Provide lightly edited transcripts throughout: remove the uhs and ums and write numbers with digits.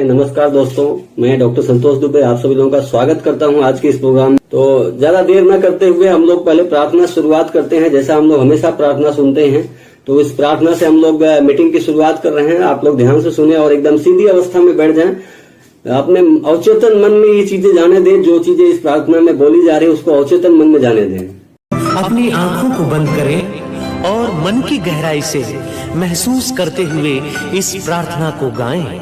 नमस्कार दोस्तों, मैं डॉक्टर संतोष दुबे आप सभी लोगों का स्वागत करता हूं आज के इस प्रोग्राम में। तो ज्यादा देर न करते हुए हम लोग पहले प्रार्थना शुरुआत करते हैं। जैसा हम लोग हमेशा प्रार्थना सुनते हैं, तो इस प्रार्थना से हम लोग मीटिंग की शुरुआत कर रहे हैं। आप लोग ध्यान से सुने और एकदम सीधी अवस्था में बैठ जाएं। अपने अवचेतन मन में ये चीजें जाने दें, जो चीजें इस प्रार्थना में बोली जा रही है उसको अवचेतन मन में जाने दें। अपनी आंखों को बंद करें और मन की गहराई से महसूस करते हुए इस प्रार्थना को गाएं।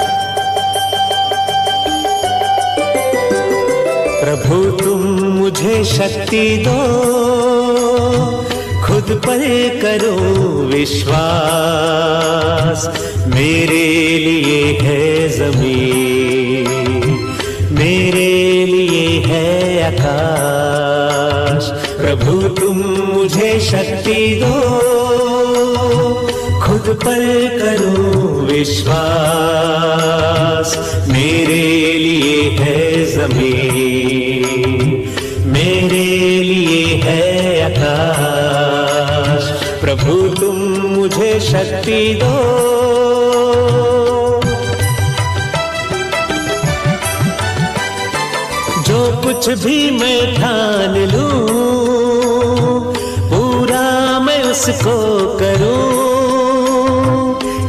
प्रभु तुम मुझे शक्ति दो, खुद पर करो विश्वास, मेरे लिए है जमीन, मेरे लिए है आकाश। प्रभु तुम मुझे शक्ति दो, खुद पर करो विश्वास, मेरे लिए है जमीन, मेरे लिए है आकाश। प्रभु तुम मुझे शक्ति दो। जो कुछ भी मैं ठान लूं, पूरा मैं उसको करूं,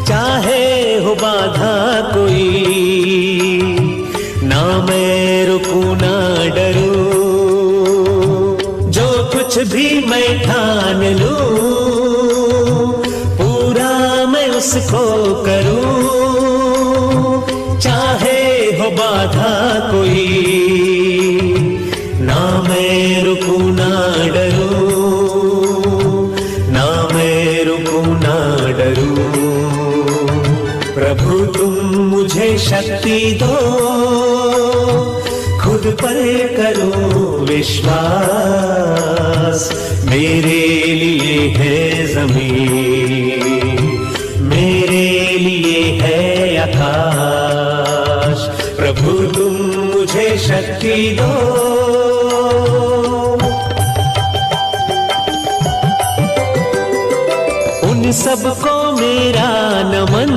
चाहे हो बाधा कोई, ना मैं रुकूं ना डरूं। जो कुछ भी मैं ठान लूं, पूरा मैं उसको करूं, चाहे हो बाधा कोई, ना मैं रुकूं ना डरूं, ना मैं रुकूं ना डरूं। प्रभु तुम मुझे शक्ति दो, खुद पर करो विश्वास, मेरे लिए है जमीन, मेरे लिए है आकाश। प्रभु तुम मुझे शक्ति दो। उन सबको मेरा नमन,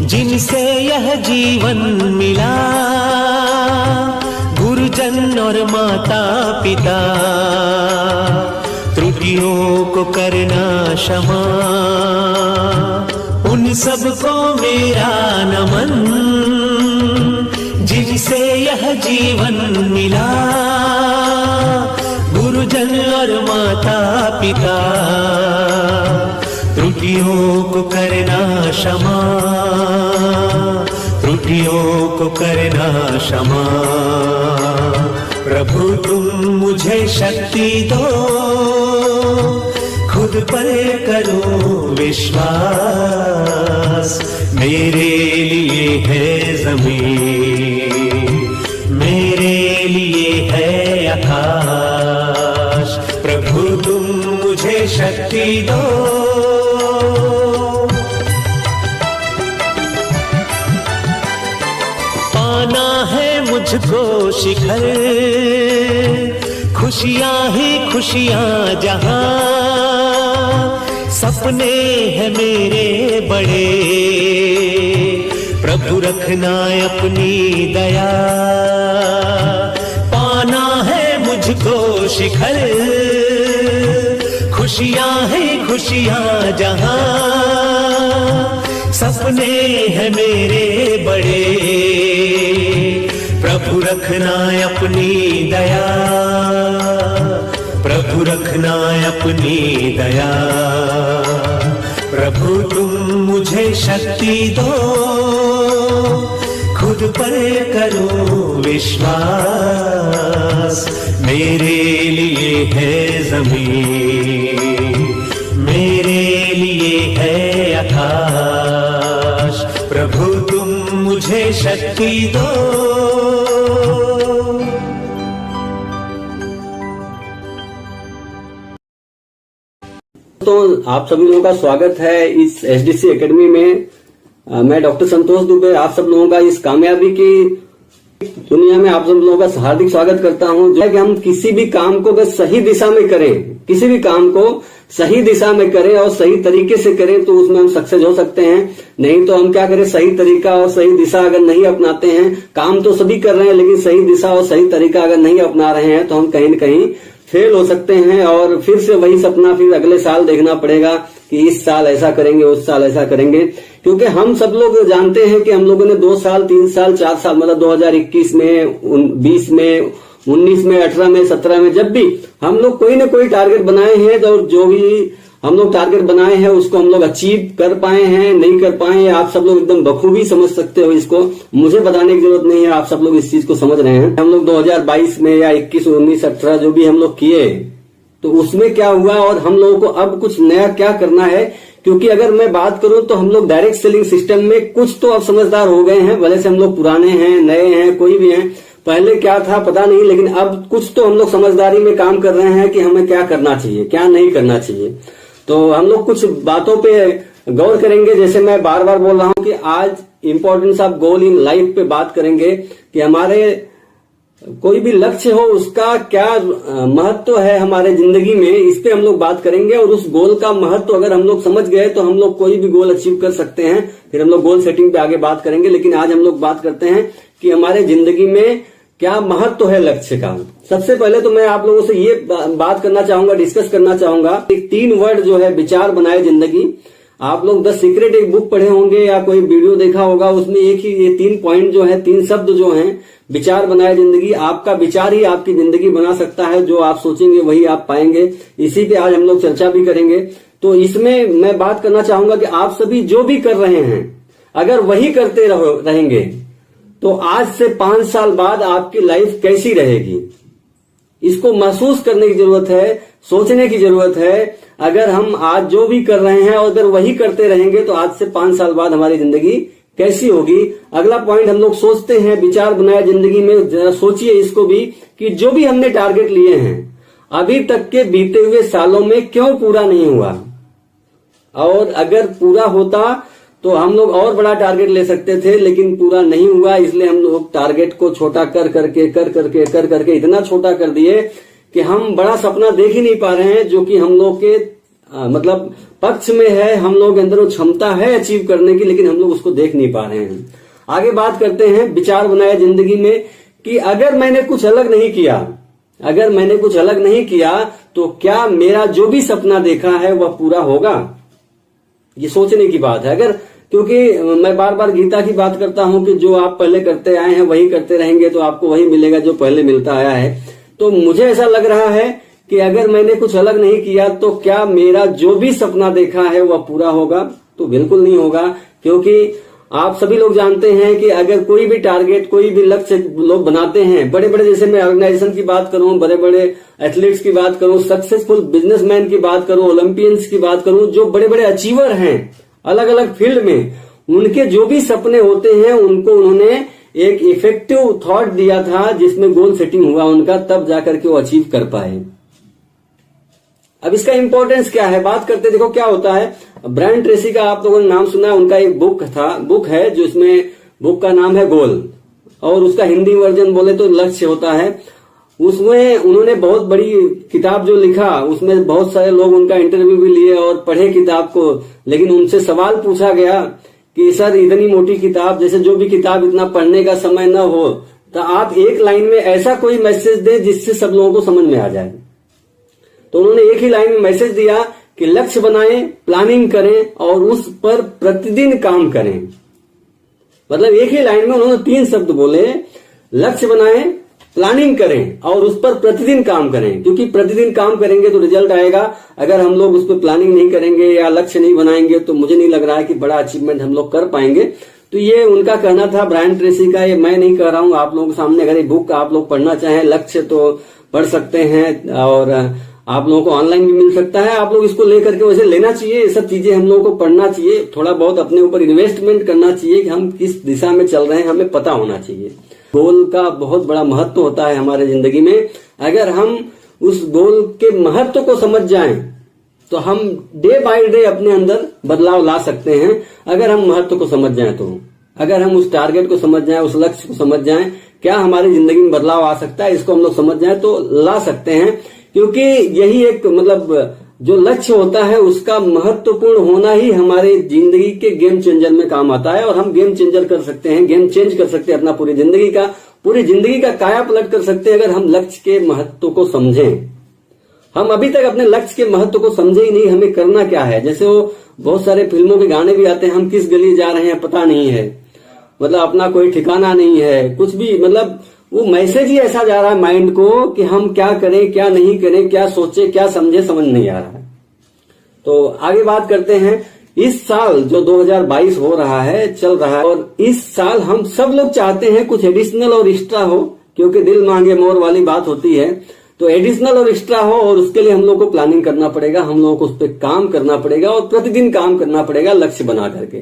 जिनसे यह जीवन मिला, गुरुजन और माता पिता, त्रुटियों को करना क्षमा। उन सबको मेरा नमन, जिनसे यह जीवन मिला, गुरुजन और माता पिता, त्रुटियों को करना क्षमा, त्रुटियों को करना क्षमा। प्रभु तुम मुझे शक्ति दो, खुद पर करो विश्वास, मेरे लिए है जमीन, मेरे लिए है आकाश। प्रभु तुम मुझे शक्ति दो। पाना है मुझको शिखर, खुशियां ही खुशियां जहां, सपने हैं मेरे बड़े, प्रभु रखना अपनी दया। पाना है मुझको शिखर, खुशियां ही खुशियां जहां, सपने हैं मेरे बड़े, प्रभु रखना अपनी दया, प्रभु रखना अपनी दया। प्रभु तुम मुझे शक्ति दो, खुद पर करो विश्वास, मेरे लिए है जमीन, मेरे लिए है आकाश। प्रभु तुम मुझे शक्ति दो। तो आप सभी लोगों का स्वागत है इस एसडीसी एकेडमी में। मैं डॉक्टर संतोष दुबे आप सब लोगों का इस कामयाबी की दुनिया में आप सब लोगों का हार्दिक स्वागत करता हूं। जो है कि हम किसी भी काम को बस सही दिशा में करें, किसी भी काम को सही दिशा में करें और सही तरीके से करें तो उसमें हम सक्सेस हो सकते हैं। नहीं तो हम क्या करें, सही तरीका और सही दिशा अगर नहीं अपनाते हैं, काम तो सभी कर रहे हैं लेकिन सही दिशा और सही तरीका अगर नहीं अपना रहे हैं तो हम कहीं न कहीं फेल हो सकते हैं और फिर से वही सपना फिर अगले साल देखना पड़ेगा कि इस साल ऐसा करेंगे, उस साल ऐसा करेंगे। क्योंकि हम सब लोग जानते हैं कि हम लोगों ने 2 साल, 3 साल, 4 साल मतलब 2021 में, 20 में, 19 में, 18 में, 17 में, जब भी हम लोग कोई ना कोई टारगेट बनाए हैं और जो भी हम लोग टारगेट बनाए हैं उसको हम लोग अचीव कर पाए हैं, नहीं कर पाए हैं, आप सब लोग एकदम बखूबी समझ सकते हो इसको। मुझे बताने की जरूरत नहीं है, आप सब लोग इस चीज को समझ रहे हैं। हम लोग 2022 में या 21, 19, 18 जो भी हम लोग किए तो उसमें क्या हुआ और हम लोगों को अब कुछ नया क्या करना है। क्योंकि अगर मैं बात करूं तो हम लोग डायरेक्ट सेलिंग सिस्टम में कुछ तो अब समझदार हो गए हैं, भले से हम लोग पुराने हैं, नए हैं, कोई भी हैं, पहले क्या था पता नहीं, लेकिन अब कुछ तो हम लोग समझदारी में काम कर रहे हैं कि हमें क्या करना चाहिए, क्या नहीं करना चाहिए। तो हम लोग कुछ बातों पे गौर करेंगे। जैसे मैं बार बार बोल रहा हूं कि आज importance of goal in life पे बात करेंगे कि हमारे कोई भी लक्ष्य हो उसका क्या महत्व है हमारे जिंदगी में, इस पे हम लोग बात करेंगे। और उस गोल का महत्व अगर हम लोग समझ गए तो हम लोग कोई भी गोल अचीव कर सकते हैं। फिर हम लोग गोल सेटिंग पे आगे बात करेंगे, लेकिन आज हम लोग बात करते हैं कि हमारे जिंदगी में क्या महत्व है लक्ष्य का। सबसे पहले तो मैं आप लोगों से ये बात करना चाहूंगा, डिस्कस करना चाहूंगा, 3 वर्ड जो है, विचार बनाए जिंदगी। आप लोग द सीक्रेट एक बुक पढ़े होंगे या कोई वीडियो देखा होगा, उसमें एक ही ये 3 पॉइंट जो है, 3 शब्द जो हैं, विचार बनाए जिंदगी। आपका विचार ही आपकी जिंदगी बना सकता है, जो आप सोचेंगे वही आप पाएंगे। इसी पे आज हम लोग चर्चा भी करेंगे। तो इसमें मैं बात करना चाहूंगा कि आप सभी जो भी कर रहे हैं अगर वही करते रहेंगे तो आज से 5 साल बाद आपकी लाइफ कैसी रहेगी, इसको महसूस करने की जरूरत है, सोचने की जरूरत है। अगर हम आज जो भी कर रहे हैं और अगर वही करते रहेंगे तो आज से 5 साल बाद हमारी जिंदगी कैसी होगी। अगला पॉइंट हम लोग सोचते हैं, विचार बनाया जिंदगी में। जरा सोचिए इसको भी कि जो भी हमने टारगेट लिए हैं अभी तक के बीते हुए सालों में क्यों पूरा नहीं हुआ, और अगर पूरा होता तो हम लोग और बड़ा टारगेट ले सकते थे, लेकिन पूरा नहीं हुआ। इसलिए हम लोग टारगेट को छोटा कर करके इतना छोटा कर दिए कि हम बड़ा सपना देख ही नहीं पा रहे हैं, जो कि हम लोग के मतलब पक्ष में है। हम लोग के अंदर वो क्षमता है अचीव करने की, लेकिन हम लोग उसको देख नहीं पा रहे हैं। आगे बात करते हैं विचार बनाए जिंदगी में कि अगर मैंने कुछ अलग नहीं किया, अगर मैंने कुछ अलग नहीं किया तो क्या मेरा जो भी सपना देखा है वह पूरा होगा। ये सोचने की बात है। अगर, क्योंकि मैं बार बार गीता की बात करता हूं कि जो आप पहले करते आए हैं वही करते रहेंगे तो आपको वही मिलेगा जो पहले मिलता आया है। तो मुझे ऐसा लग रहा है कि अगर मैंने कुछ अलग नहीं किया तो क्या मेरा जो भी सपना देखा है वह पूरा होगा, तो बिल्कुल नहीं होगा। क्योंकि आप सभी लोग जानते हैं कि अगर कोई भी टारगेट, कोई भी लक्ष्य लोग बनाते हैं, बड़े बड़े, जैसे मैं ऑर्गेनाइजेशन की बात करूं, बड़े बड़े एथलीट्स की बात करूं, सक्सेसफुल बिजनेसमैन की बात करूं, ओलंपियंस की बात करूं, जो बड़े बड़े अचीवर हैं अलग अलग फील्ड में, उनके जो भी सपने होते हैं उनको उन्होंने एक इफेक्टिव थॉट दिया था जिसमें गोल सेटिंग हुआ उनका, तब जाकर के वो अचीव कर पाए। अब इसका इंपॉर्टेंस क्या है, बात करते देखो क्या होता है। ब्रायन ट्रेसी का आप लोगों ने नाम सुना है, उनका एक बुक है जिसमें बुक का नाम है गोल, और उसका हिंदी वर्जन बोले तो लक्ष्य होता है। उसमें उन्होंने बहुत बड़ी किताब जो लिखा, उसमें बहुत सारे लोग उनका इंटरव्यू भी लिए और पढ़े किताब को, लेकिन उनसे सवाल पूछा गया कि सर इतनी मोटी किताब, जैसे जो भी किताब इतना पढ़ने का समय न हो, तो आप एक लाइन में ऐसा कोई मैसेज दें जिससे सब लोगों को समझ में आ जाए। तो उन्होंने एक ही लाइन में मैसेज दिया कि लक्ष्य बनाएं, प्लानिंग करें और उस पर प्रतिदिन काम करें। मतलब एक ही लाइन में उन्होंने 3 शब्द बोले, लक्ष्य बनाएं, प्लानिंग करें और उस पर प्रतिदिन काम करें। क्योंकि प्रतिदिन काम करेंगे तो रिजल्ट आएगा। अगर हम लोग उस पर प्लानिंग नहीं करेंगे या लक्ष्य नहीं बनाएंगे तो मुझे नहीं लग रहा है कि बड़ा अचीवमेंट हम लोग कर पाएंगे। तो ये उनका कहना था, ब्रायन ट्रेसी का। ये मैं नहीं कह रहा हूं, आप लोगों के सामने। अगर ये बुक आप लोग पढ़ना चाहें, लक्ष्य, तो पढ़ सकते हैं और आप लोगों को ऑनलाइन भी मिल सकता है। आप लोग इसको लेकर के वैसे लेना चाहिए, ये सब चीजें हम लोगों को पढ़ना चाहिए, थोड़ा बहुत अपने ऊपर इन्वेस्टमेंट करना चाहिए कि हम किस दिशा में चल रहे हैं, हमें पता होना चाहिए। गोल का बहुत बड़ा महत्व होता है हमारे जिंदगी में। अगर हम उस गोल के महत्व को समझ जाएं तो हम डे बाय डे अपने अंदर बदलाव ला सकते हैं। अगर हम महत्व को समझ जाएं तो, अगर हम उस टारगेट को समझ जाएं, उस लक्ष्य को समझ जाएं, क्या हमारी जिंदगी में बदलाव आ सकता है, इसको हम लोग समझ जाएं तो ला सकते हैं। क्योंकि यही एक मतलब जो लक्ष्य होता है उसका महत्वपूर्ण होना ही हमारे जिंदगी के गेम चेंजर में काम आता है, और हम गेम चेंजर कर सकते हैं, गेम चेंज कर सकते हैं अपना पूरी जिंदगी का काया पलट कर सकते हैं अगर हम लक्ष्य के महत्व को समझें। हम अभी तक अपने लक्ष्य के महत्व को समझे ही नहीं, हमें करना क्या है। जैसे वो बहुत सारे फिल्मों के गाने भी आते हैं, हम किस गली जा रहे हैं पता नहीं है, मतलब अपना कोई ठिकाना नहीं है, कुछ भी, मतलब वो मैसेज ही ऐसा जा रहा है माइंड को कि हम क्या करें क्या नहीं करें, क्या सोचे क्या समझे, समझ नहीं आ रहा है। तो आगे बात करते हैं। इस साल जो 2022 हो रहा है, चल रहा है, और इस साल हम सब लोग चाहते हैं कुछ एडिशनल और एक्स्ट्रा हो, क्योंकि दिल मांगे मोर वाली बात होती है। तो एडिशनल और एक्स्ट्रा हो, और उसके लिए हम लोग को प्लानिंग करना पड़ेगा, हम लोगों को उस पर काम करना पड़ेगा और प्रतिदिन काम करना पड़ेगा लक्ष्य बना करके।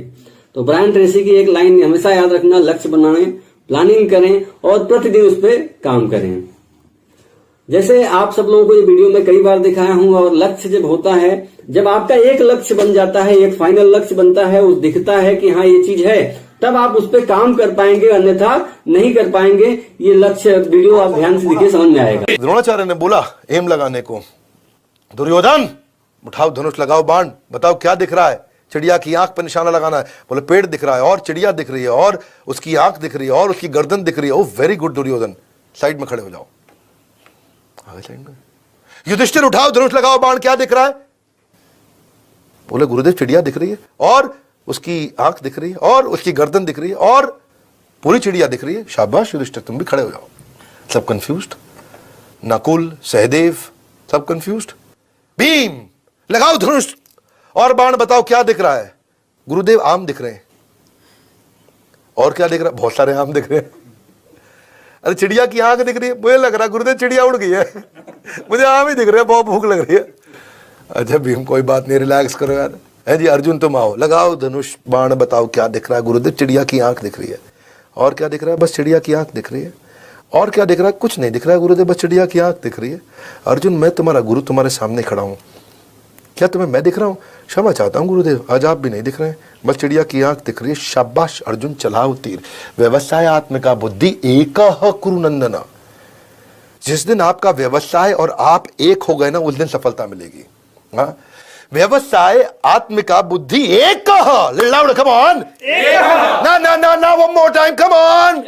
तो ब्रायन ट्रेसी की एक लाइन हमेशा याद रखना, लक्ष्य बनाएं, प्लानिंग करें और प्रतिदिन उस पर काम करें। जैसे आप सब लोगों को ये वीडियो में कई बार दिखाया हूं, और लक्ष्य जब होता है, जब आपका एक लक्ष्य बन जाता है, एक फाइनल लक्ष्य बनता है, उस दिखता है कि हाँ ये चीज है, तब आप उस पर काम कर पाएंगे, अन्यथा नहीं कर पाएंगे। ये लक्ष्य वीडियो आप ध्यान से देखिए, समझ में आएगा। द्रोणाचार्य ने बोला एम लगाने को, दुर्योधन उठाओ धनुष लगाओ बाण, बताओ क्या दिख रहा है। चिड़िया की आंख पर निशाना लगाना है, बोले पेड़ दिख रहा है और चिड़िया दिख रही है और उसकी आंख दिख रही है और उसकी गर्दन दिख रही है। ओ वेरी गुड दुर्योधन, साइड में खड़े हो जाओ, आगे साइड में। युधिष्ठिर उठाओ धनुष लगाओ बाण, क्या दिख रहा है। बोले गुरुदेव चिड़िया दिख रही है और उसकी आंख दिख रही है और उसकी गर्दन दिख रही है और पूरी चिड़िया दिख रही है। शाबाश युधिष्ठिर, तुम भी खड़े हो जाओ। सब कंफ्यूज्ड, नकुल सहदेव सब कंफ्यूज्ड। भीम लगाओ धनुष और बाण, बताओ क्या दिख रहा है। गुरुदेव आम दिख रहे हैं। और क्या दिख रहा है, बहुत सारे आम दिख रहे हैं। अरे चिड़िया की आंख दिख रही है, मुझे लग रहा है गुरुदेव चिड़िया उड़ गई है, मुझे आम ही दिख रहे हैं, बहुत भूख लग रही है। अच्छा भीम कोई बात नहीं, रिलैक्स करो यार। है जी अर्जुन तुम आओ, लगाओ धनुष बाण, बताओ क्या दिख रहा है। गुरुदेव चिड़िया की आंख दिख रही है। और क्या दिख रहा है, बस चिड़िया की आंख दिख रही है। और क्या दिख रहा है, कुछ नहीं दिख रहा है गुरुदेव, बस चिड़िया की आंख दिख रही है। अर्जुन मैं तुम्हारा गुरु तुम्हारे सामने खड़ा हूं, क्या तुम्हें मैं दिख रहा हूं। क्षमा चाहता हूं गुरुदेव, आज आप भी नहीं दिख रहे हैं, बस चिड़िया की आंख दिख रही है। शाबाश अर्जुन, चलाओ तीर। व्यवसाय आत्मिका बुद्धि एक कुरुनंदन। जिस दिन आपका व्यवसाय और आप एक हो गए ना, उस दिन सफलता मिलेगी। हाँ, व्यवसाय आत्मिका बुद्धि एक, लाउड कम ऑन, ना ना ना ना one more time come on.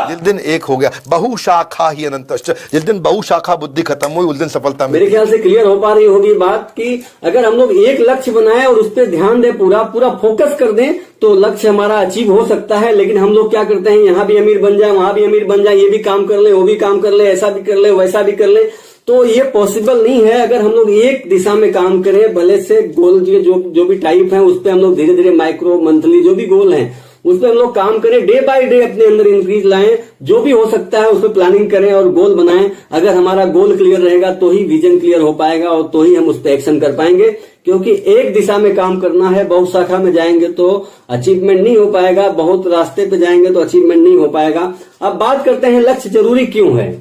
जिस दिन एक हो गया, बहुशाखा ही अनंतश्च, जिस दिन बहुशाखा बुद्धि खत्म हुई उस दिन सफलता मिली। मेरे ख्याल से क्लियर हो पा रही होगी बात कि अगर हम लोग एक लक्ष्य बनाए और उस पर ध्यान दें, पूरा पूरा फोकस कर दें, तो लक्ष्य हमारा अचीव हो सकता है। लेकिन हम लोग क्या करते हैं, यहाँ भी अमीर बन जाए, वहां भी अमीर बन जाए, ये भी काम कर ले, वो भी काम कर ले, ऐसा भी कर ले, वैसा भी कर ले, तो ये पॉसिबल नहीं है। अगर हम लोग एक दिशा में काम करें, भले से गोल जो भी टाइप है उस पर हम लोग धीरे धीरे माइक्रो मंथली जो भी गोल हैं उस पर हम लोग काम करें, डे बाय डे अपने अंदर इंक्रीज लाएं, जो भी हो सकता है उस पर प्लानिंग करें और गोल बनाएं। अगर हमारा गोल क्लियर रहेगा तो ही विजन क्लियर हो पाएगा और तो ही हम उस पर एक्शन कर पाएंगे। क्योंकि एक दिशा में काम करना है, बहुत शाखा में जाएंगे तो अचीवमेंट नहीं हो पाएगा, बहुत रास्ते पे जाएंगे तो अचीवमेंट नहीं हो पाएगा। अब बात करते हैं लक्ष्य जरूरी क्यों है।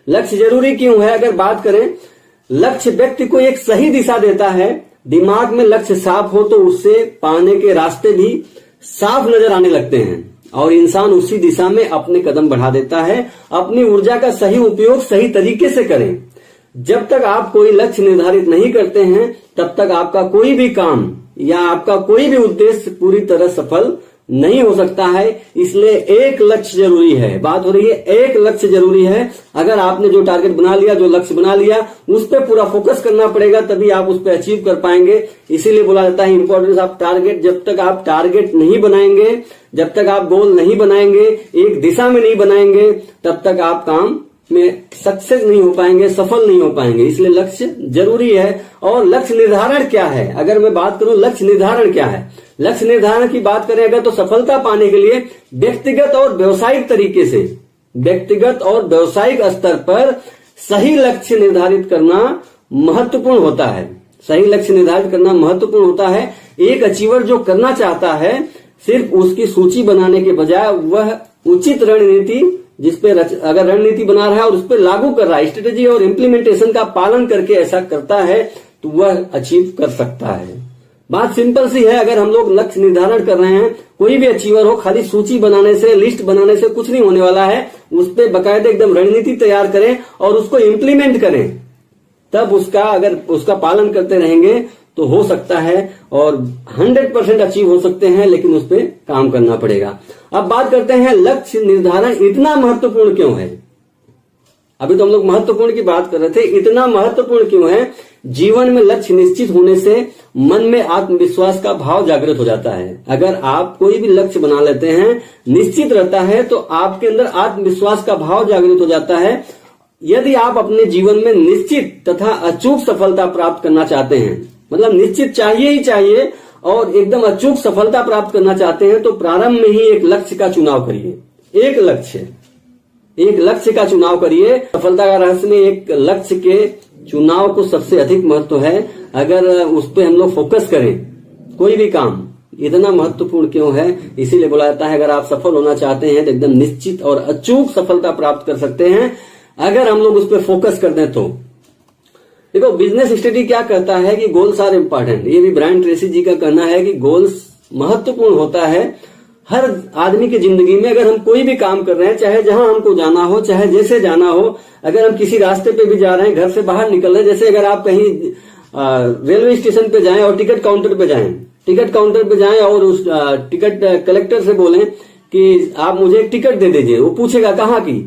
लक्ष्य जरूरी क्यों है, अगर बात करें, लक्ष्य व्यक्ति को एक सही दिशा देता है। दिमाग में लक्ष्य साफ हो तो उससे पाने के रास्ते भी साफ नजर आने लगते हैं और इंसान उसी दिशा में अपने कदम बढ़ा देता है। अपनी ऊर्जा का सही उपयोग सही तरीके से करें। जब तक आप कोई लक्ष्य निर्धारित नहीं करते हैं, तब तक आपका कोई भी काम या आपका कोई भी उद्देश्य पूरी तरह सफल नहीं हो सकता है। इसलिए एक लक्ष्य जरूरी है। बात हो रही है एक लक्ष्य जरूरी है। अगर आपने जो टारगेट बना लिया, जो लक्ष्य बना लिया, उस पर पूरा फोकस करना पड़ेगा, तभी आप उस पर अचीव कर पाएंगे। इसीलिए बोला जाता है इंपॉर्टेंस ऑफ टारगेट। जब तक आप टारगेट नहीं बनाएंगे, जब तक आप गोल नहीं बनाएंगे, एक दिशा में नहीं बनाएंगे, तब तक आप काम में सक्सेस नहीं हो पाएंगे, सफल नहीं हो पाएंगे। इसलिए लक्ष्य जरूरी है। और लक्ष्य निर्धारण क्या है, अगर मैं बात करूं लक्ष्य निर्धारण क्या है, लक्ष्य निर्धारण की बात करें अगर, तो सफलता पाने के लिए व्यक्तिगत और व्यवसायिक तरीके से, व्यक्तिगत और व्यवसायिक स्तर पर सही लक्ष्य निर्धारित करना महत्वपूर्ण होता है। सही लक्ष्य निर्धारित करना महत्वपूर्ण होता है। एक अचीवर जो करना चाहता है, सिर्फ उसकी सूची बनाने के बजाय वह उचित रणनीति, जिसपे अगर रणनीति बना रहा है और उस पर लागू कर रहा है, स्ट्रेटेजी और इम्प्लीमेंटेशन का पालन करके ऐसा करता है, तो वह अचीव कर सकता है। बात सिंपल सी है। अगर हम लोग लक्ष्य निर्धारण कर रहे हैं, कोई भी अचीवर हो, खाली सूची बनाने से, लिस्ट बनाने से कुछ नहीं होने वाला है। उस पर बाकायदे एकदम रणनीति तैयार करें और उसको इम्प्लीमेंट करें। तब अगर उसका पालन करते रहेंगे तो हो सकता है और 100% अचीव हो सकते हैं, लेकिन उस पर काम करना पड़ेगा। अब बात करते हैं लक्ष्य निर्धारण इतना महत्वपूर्ण क्यों है। अभी तो हम लोग महत्वपूर्ण की बात कर रहे थे, इतना महत्वपूर्ण क्यों है। जीवन में लक्ष्य निश्चित होने से मन में आत्मविश्वास का भाव जागृत हो जाता है। अगर आप कोई भी लक्ष्य बना लेते हैं, निश्चित रहता है, तो आपके अंदर आत्मविश्वास का भाव जागृत हो जाता है। यदि आप अपने जीवन में निश्चित तथा अचूक सफलता प्राप्त करना चाहते हैं, मतलब निश्चित चाहिए ही चाहिए और एकदम अचूक सफलता प्राप्त करना चाहते हैं, तो प्रारंभ में ही एक लक्ष्य का चुनाव करिए। एक लक्ष्य का चुनाव करिए। सफलता का रहस्य में एक लक्ष्य के चुनाव को सबसे अधिक महत्व है। अगर उस पर हम लोग फोकस करें, कोई भी काम इतना महत्वपूर्ण क्यों है, इसीलिए बोला जाता है अगर आप सफल होना चाहते हैं तो एकदम निश्चित और अचूक सफलता प्राप्त कर सकते हैं अगर हम लोग उस पर फोकस कर दें तो। देखो, बिजनेस स्टडी क्या कहता है कि गोल्स आर इंपॉर्टेंट। ये भी ब्रायन ट्रेसी जी का कहना है कि गोल्स महत्वपूर्ण होता है हर आदमी की जिंदगी में। अगर हम कोई भी काम कर रहे हैं, चाहे जहां हमको जाना हो, चाहे जैसे जाना हो, अगर हम किसी रास्ते पे भी जा रहे हैं, घर से बाहर निकल रहे हैं, जैसे अगर आप कहीं रेलवे स्टेशन पे जाएं और टिकट काउंटर पे जाएं और उस टिकट कलेक्टर से बोलें कि आप मुझे एक टिकट दे दीजिए। वो पूछेगा कहाँ की,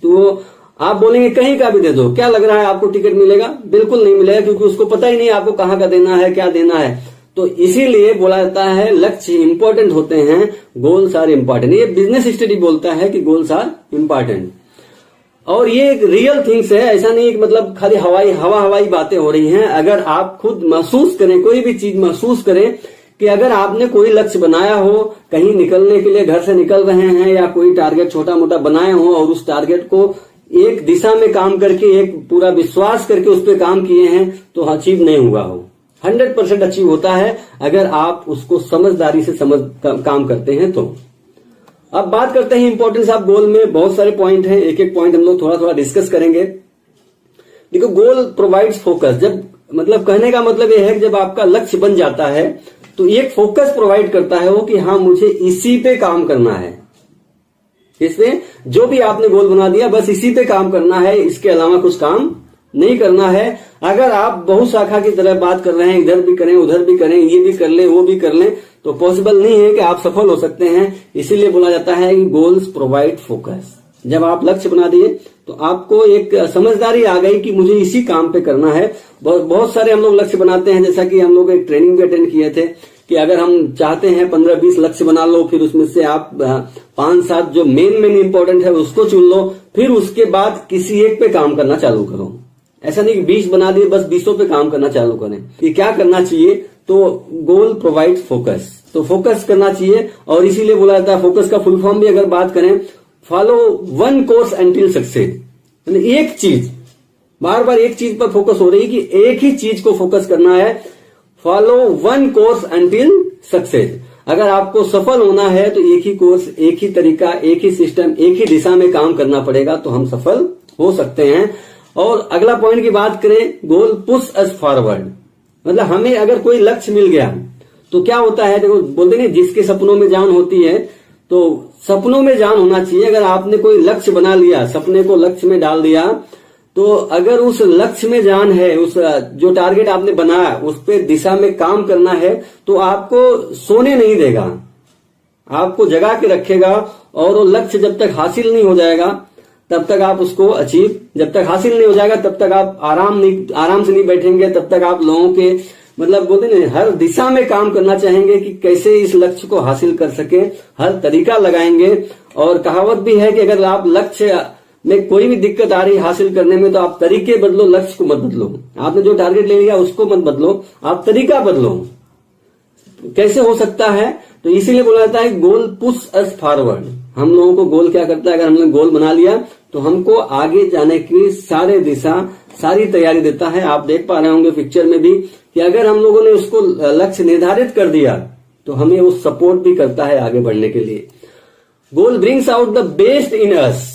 तो आप बोलेंगे कहीं का भी दे दो। क्या लग रहा है आपको टिकट मिलेगा? बिल्कुल नहीं मिलेगा, क्योंकि उसको पता ही नहीं आपको कहाँ का देना है, क्या देना है। तो इसीलिए बोला जाता है लक्ष्य इंपॉर्टेंट होते हैं, गोल्स आर इंपॉर्टेंट। ये बिजनेस स्टडी बोलता है कि गोल्स आर इंपॉर्टेंट, और ये एक रियल थिंग्स है। ऐसा नहीं कि मतलब खाली हवाई बातें हो रही हैं। अगर आप खुद महसूस करें, कोई भी चीज महसूस करें कि अगर आपने कोई लक्ष्य बनाया हो, कहीं निकलने के लिए घर से निकल रहे हैं, या कोई टारगेट छोटा मोटा बनाए हो और उस टारगेट को एक दिशा में काम करके, एक पूरा विश्वास करके उस पर काम किए हैं, तो अचीव नहीं हुआ हो। 100% अचीव होता है अगर आप उसको समझदारी से काम करते हैं तो। अब बात करते हैं इंपॉर्टेंस ऑफ गोल में। बहुत सारे पॉइंट हैं, एक एक पॉइंट हम लोग थोड़ा थोड़ा डिस्कस करेंगे। देखो, गोल प्रोवाइड्स फोकस। जब मतलब कहने का मतलब यह है कि जब आपका लक्ष्य बन जाता है तो एक फोकस प्रोवाइड करता है वो कि हाँ, मुझे इसी पे काम करना है। इसमें जो भी आपने गोल बना दिया, बस इसी पे काम करना है, इसके अलावा कुछ काम नहीं करना है। अगर आप बहुशाखा की तरह बात कर रहे हैं, इधर भी करें उधर भी करें, ये भी कर लें वो भी कर लें, तो पॉसिबल नहीं है कि आप सफल हो सकते हैं। इसीलिए बोला जाता है कि गोल्स प्रोवाइड फोकस। जब आप लक्ष्य बना दिए तो आपको एक समझदारी आ गई कि मुझे इसी काम पे करना है। बहुत सारे हम लोग लक्ष्य बनाते हैं, जैसा कि हम लोग एक ट्रेनिंग भी अटेंड किए थे कि अगर हम चाहते हैं 15-20 लक्ष्य बना लो, फिर उसमें से आप 5-7 जो मेन इंपॉर्टेंट है उसको चुन लो, फिर उसके बाद किसी एक पे काम करना चालू करो। ऐसा नहीं कि 20 बना दिए बस 20 पे काम करना चालू करें। ये क्या करना चाहिए? तो गोल प्रोवाइड फोकस, तो फोकस करना चाहिए। और इसीलिए बोला जाता है, फोकस का फुल फॉर्म भी अगर बात करें, follow one course until success. एक चीज, बार बार एक चीज पर फोकस हो रही है कि एक ही चीज को फोकस करना है। Follow one course until success. अगर आपको सफल होना है तो एक ही कोर्स, एक ही तरीका, एक ही सिस्टम, एक ही दिशा में काम करना पड़ेगा, तो हम सफल हो सकते हैं। और अगला पॉइंट की बात करें, गोल पुश अस फॉरवर्ड। मतलब हमें अगर कोई लक्ष्य मिल गया तो क्या होता है, देखो बोलते नहीं जिसके सपनों में जान होती है, तो सपनों में जान होना चाहिए। अगर आपने कोई लक्ष्य बना लिया, सपने को लक्ष्य में डाल दिया, तो अगर उस लक्ष्य में जान है, उस जो टारगेट आपने बनाया उस पे दिशा में काम करना है, तो आपको सोने नहीं देगा, आपको जगा के रखेगा। और वो लक्ष्य जब तक हासिल नहीं हो जाएगा तब तक आप उसको जब तक हासिल नहीं हो जाएगा तब तक आप आराम से नहीं बैठेंगे, तब तक आप लोगों के मतलब बोलते नहीं हर दिशा में काम करना चाहेंगे कि कैसे इस लक्ष्य को हासिल कर सके, हर तरीका लगाएंगे। और कहावत भी है कि अगर आप लक्ष्य में कोई भी दिक्कत आ रही हासिल करने में, तो आप तरीके बदलो, लक्ष्य को मत बदलो। आपने जो टारगेट ले लिया उसको मत बदलो, आप तरीका बदलो। कैसे हो सकता है? तो इसीलिए बोला जाता है गोल पुश अस फॉरवर्ड। हम लोगों को गोल क्या करता है, अगर हमने गोल बना लिया तो हमको आगे जाने की सारे दिशा, सारी तैयारी देता है। आप देख पा रहे होंगे पिक्चर में भी कि अगर हम लोगों ने उसको लक्ष्य निर्धारित कर दिया तो हमें वो सपोर्ट भी करता है आगे बढ़ने के लिए। Goal brings out the best in us.